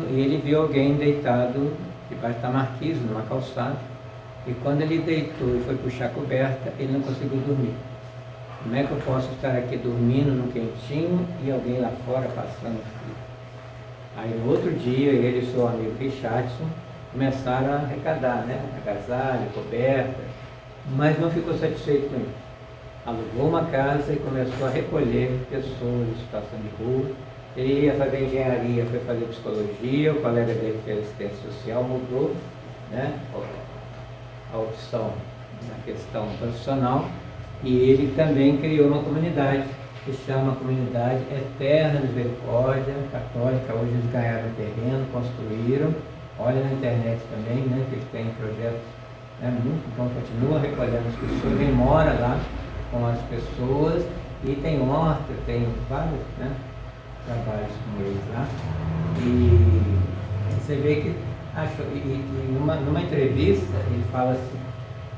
B: e ele viu alguém deitado debaixo da marquise, numa calçada, e quando ele deitou e foi puxar a coberta, ele não conseguiu dormir. Como é que eu posso estar aqui dormindo no quentinho e alguém lá fora passando frio? Aí no outro dia, ele e seu amigo Richardson começaram a arrecadar, né? Agasalho, coberta, mas não ficou satisfeito com isso. Alugou uma casa e começou a recolher pessoas em situação de rua. Ele ia fazer engenharia, foi fazer psicologia, o colega dele fez assistência social, mudou, né, a opção na questão profissional, e ele também criou uma comunidade que chama Comunidade Eterna Misericórdia Católica. Hoje eles ganharam terreno, construíram, olha na internet também, né, que ele tem projetos, né, muito bom, continua recolhendo as pessoas, ele mora lá com as pessoas e tem horta, tem vários, né, trabalhos com eles lá. E você vê que numa entrevista ele fala assim: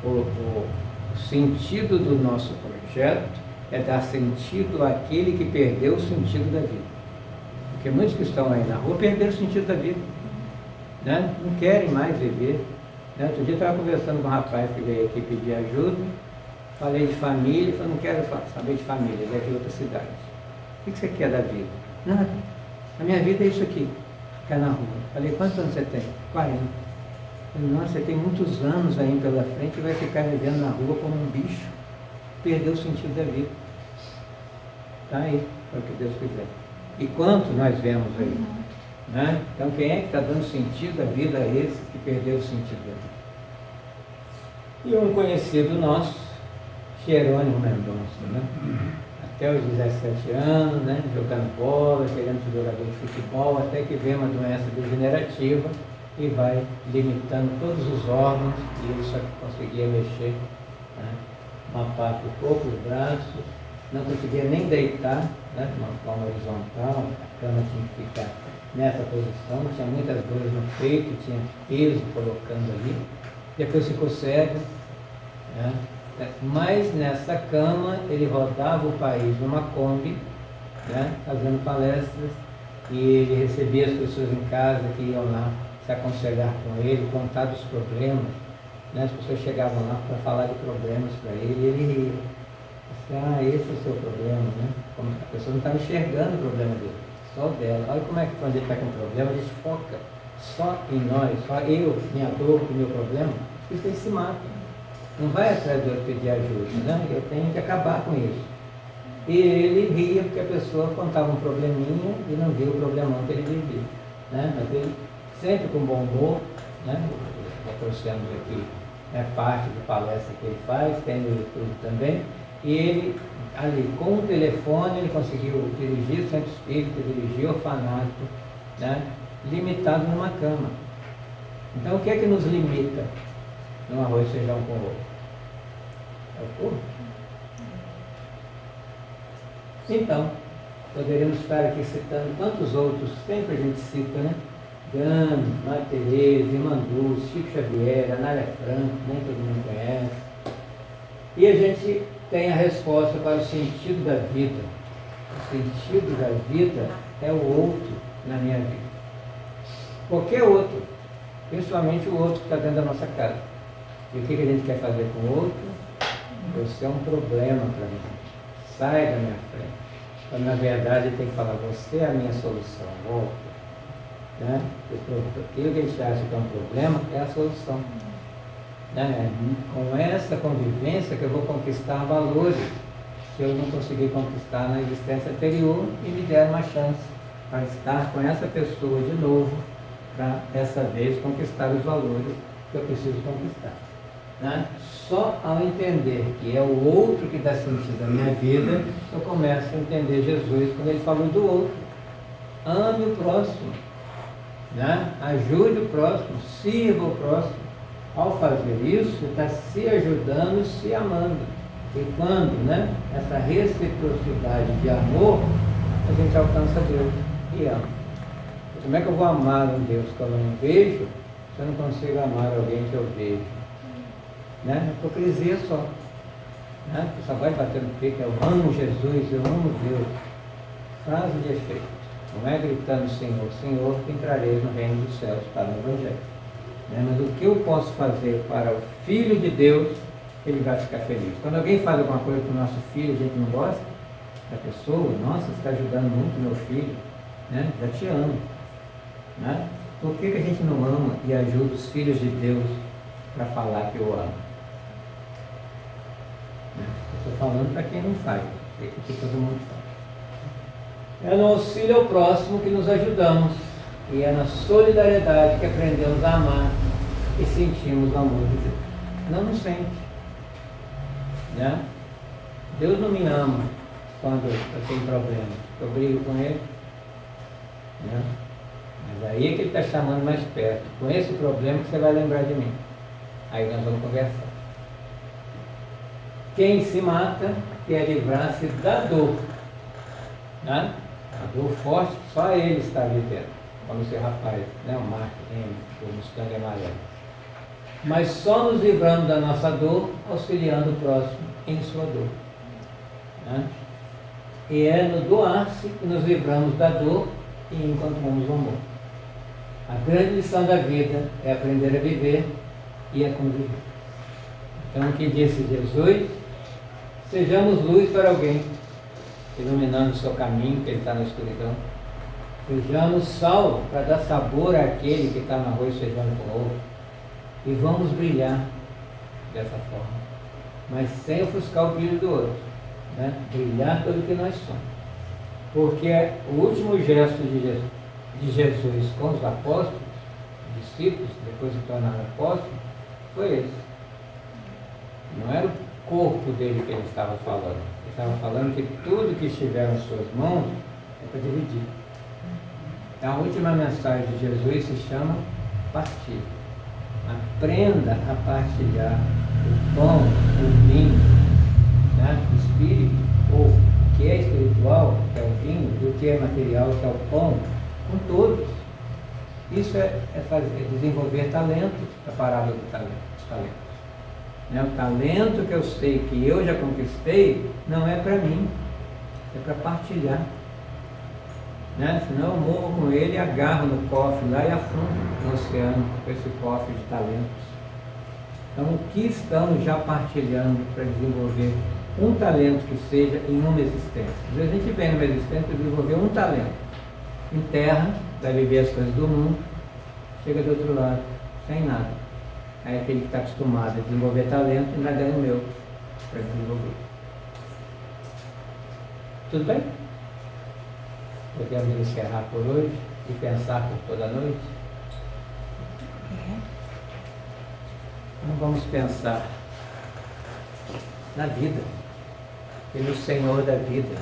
B: o sentido do nosso projeto é dar sentido àquele que perdeu o sentido da vida. Porque muitos que estão aí na rua perderam o sentido da vida, né? Não querem mais viver. Né? Outro dia eu estava conversando com um rapaz que veio aqui pedir ajuda, falei de família, ele falou: não quero saber de família, ele é de outra cidade. O que você quer da vida? Nada. A minha vida é isso aqui, ficar na rua. Falei: quantos anos você tem? 40. Falei: nossa, você tem muitos anos aí pela frente e vai ficar vivendo na rua como um bicho. Perdeu o sentido da vida. Está aí, é o que Deus quiser. E quanto nós vemos aí? Né? Então quem é que está dando sentido à vida a esses que perderam o sentido da vida? E um conhecido nosso, Jerônimo Mendonça, né? Até os 17 anos, né? Jogando bola, querendo ser jogador de futebol, até que vem uma doença degenerativa e vai limitando todos os órgãos, e ele só conseguia mexer, né, uma parte do corpo, os braços, não conseguia nem deitar, né, de uma forma horizontal, a cama tinha que ficar nessa posição, tinha muitas dores no peito, tinha peso colocando ali, depois ficou cego, né, mas nessa cama ele rodava o país numa Kombi, né, fazendo palestras, e ele recebia as pessoas em casa que iam lá se aconselhar com ele, contar dos problemas, né? As pessoas chegavam lá para falar de problemas para ele e ele ria. Esse é o seu problema, né? Como a pessoa não está enxergando o problema dele, só o dela. Olha como é que quando ele está com problema, a gente foca só em nós, só eu, minha dor, o meu problema, e ele se mata. Não vai atrás do outro pedir ajuda, né? Eu tenho que acabar com isso. E ele ria porque a pessoa contava um probleminha e não via o problemão que ele vivia, né? Mas ele sempre com bom humor, né? Já trouxemos aqui, né, parte de palestra que ele faz, tem no YouTube também. E ele, ali, com o telefone, ele conseguiu dirigir o centro espírita, dirigir o orfanato, né, limitado numa cama. Então, o que é que nos limita no arroz e feijão com ovo? É o corpo. Então, poderíamos estar aqui citando tantos outros, sempre a gente cita, né? Gandhi, Madre Teresa, Irmã Dulce, Chico Xavier, Anália Franco, nem todo mundo conhece. E a gente tem a resposta para o sentido da vida. O sentido da vida é o outro na minha vida. Qualquer outro, principalmente o outro que está dentro da nossa casa. E o que a gente quer fazer com o outro? Você é um problema para mim. Sai da minha frente. Quando na verdade tem que falar, você é a minha solução, volta. Né? Aquilo que a gente acha que é um problema é a solução. Né? Com essa convivência que eu vou conquistar valores que eu não consegui conquistar na existência anterior e me der uma chance para estar com essa pessoa de novo, para dessa vez conquistar os valores que eu preciso conquistar. Né? Só ao entender que é o outro que dá sentido à minha vida, eu começo a entender Jesus quando ele falou do outro. Ame o próximo, né? Ajude o próximo, sirva o próximo. Ao fazer isso, está se ajudando, se amando. E quando, né, essa reciprocidade de amor, a gente alcança Deus e ama. Como é que eu vou amar um Deus que eu não vejo, se eu não consigo amar alguém que eu vejo? Né? Hipocrisia só. Né? Você só vai bater no peito, eu amo Jesus, eu amo Deus. Frase de efeito. Não é gritando Senhor, Senhor, que entrareis no reino dos céus para o Evangelho. Mas o que eu posso fazer para o Filho de Deus, ele vai ficar feliz. Quando alguém faz alguma coisa para o nosso filho, a gente não gosta da pessoa, nossa, você está ajudando muito meu filho, né? Já te amo. Né? Por que a gente não ama e ajuda os filhos de Deus para falar que eu amo? Estou falando para quem não faz, porque todo mundo faz. É no auxílio ao próximo que nos ajudamos. E é na solidariedade que aprendemos a amar e sentimos o amor de Deus. Não nos sente. Né? Deus não me ama quando eu tenho problema. Eu brigo com Ele. Né? Mas aí é que Ele está chamando mais perto. Com esse problema que você vai lembrar de mim. Aí nós vamos conversar. Quem se mata quer livrar-se da dor. Né? A dor forte que só ele está vivendo. Como esse rapaz, né? O Mark M, o Mustang amarelo. Mas só nos livrando da nossa dor, auxiliando o próximo em sua dor. Né? E é no doar-se que nos livramos da dor e encontramos o amor. A grande lição da vida é aprender a viver e a conviver. Então, o que disse Jesus? Sejamos luz para alguém, iluminando o seu caminho, que ele está na escuridão. Sejamos sal para dar sabor àquele que está no arroz, feijão com ovo. E vamos brilhar dessa forma. Mas sem ofuscar o brilho do outro. Né? Brilhar pelo que nós somos. Porque o último gesto de Jesus com os apóstolos, discípulos, depois se tornaram apóstolos, foi esse. Não era o corpo dele que ele estava falando. Ele estava falando que tudo que estiver nas suas mãos é para dividir. A última mensagem de Jesus se chama partilha. Aprenda a partilhar o pão, o vinho, né? O espírito, ou o que é espiritual, que é o vinho, e o que é material, que é o pão, com todos. Isso é desenvolver talento, a parábola dos talentos. Né? O talento que eu sei que eu já conquistei não é para mim, é para partilhar. Né? Senão eu morro com ele, agarro no cofre lá e afundo no oceano com esse cofre de talentos. Então, o que estamos já partilhando para desenvolver um talento que seja em uma existência. Às vezes a gente vem numa existência para desenvolver um talento. Enterra, vai viver as coisas do mundo, chega do outro lado, sem nada. Aí aquele que está acostumado a desenvolver talento, ainda ganha o meu para desenvolver. Tudo bem? Podemos encerrar por hoje e pensar por toda a noite? Então vamos pensar na vida e no Senhor da vida.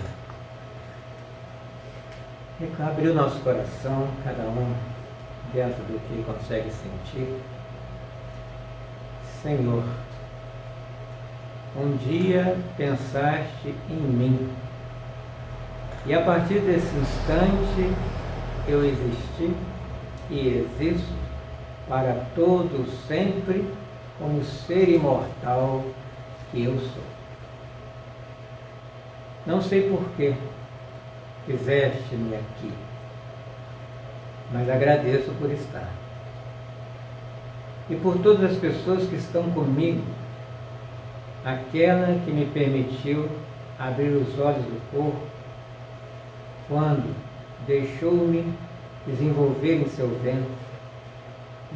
B: E abrir o nosso coração, cada um dentro do que consegue sentir. Senhor, um dia pensaste em mim, e a partir desse instante eu existi e existo para todo sempre como ser imortal que eu sou. Não sei por que fizeste-me aqui, mas agradeço por estar. E por todas as pessoas que estão comigo, aquela que me permitiu abrir os olhos do corpo, quando deixou-me desenvolver em seu ventre,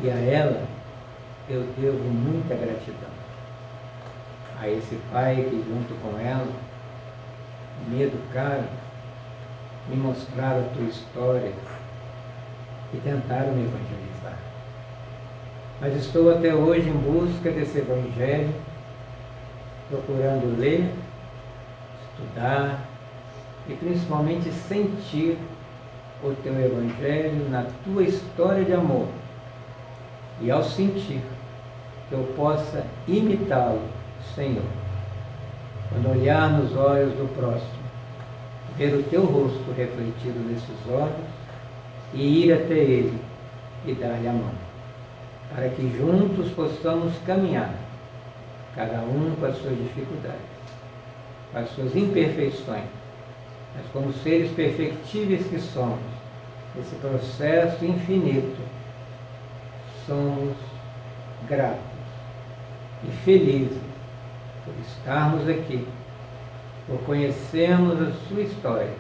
B: e a ela eu devo muita gratidão. A esse Pai que junto com ela me educaram, me mostraram a tua história e tentaram me evangelizar. Mas estou até hoje em busca desse Evangelho, procurando ler, estudar e principalmente sentir o teu Evangelho na tua história de amor. E ao sentir, que eu possa imitá-lo, Senhor, quando olhar nos olhos do próximo, ver o teu rosto refletido nesses olhos e ir até ele e dar-lhe a mão, para que juntos possamos caminhar, cada um com as suas dificuldades, com as suas imperfeições, mas como seres perfectíveis que somos, nesse processo infinito, somos gratos e felizes por estarmos aqui, por conhecermos a sua história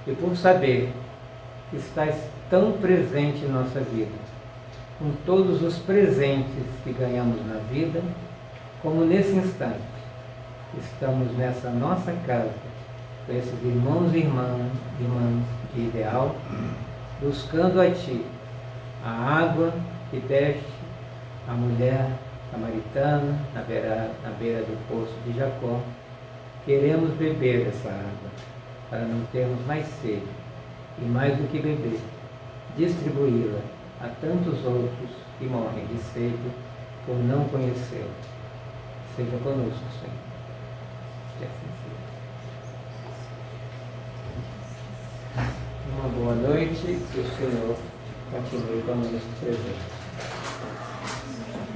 B: e por saber que estás tão presente em nossa vida, com todos os presentes que ganhamos na vida, como nesse instante estamos nessa nossa casa, com esses irmãos e irmãs de ideal, buscando a Ti a água que deste à mulher samaritana na beira do poço de Jacó. Queremos beber essa água para não termos mais sede e, mais do que beber, distribuí-la a tantos outros que morrem de sede por não conhecê-lo. Seja conosco, Senhor. Que assim seja. Uma boa noite, que o Senhor continue conosco presente.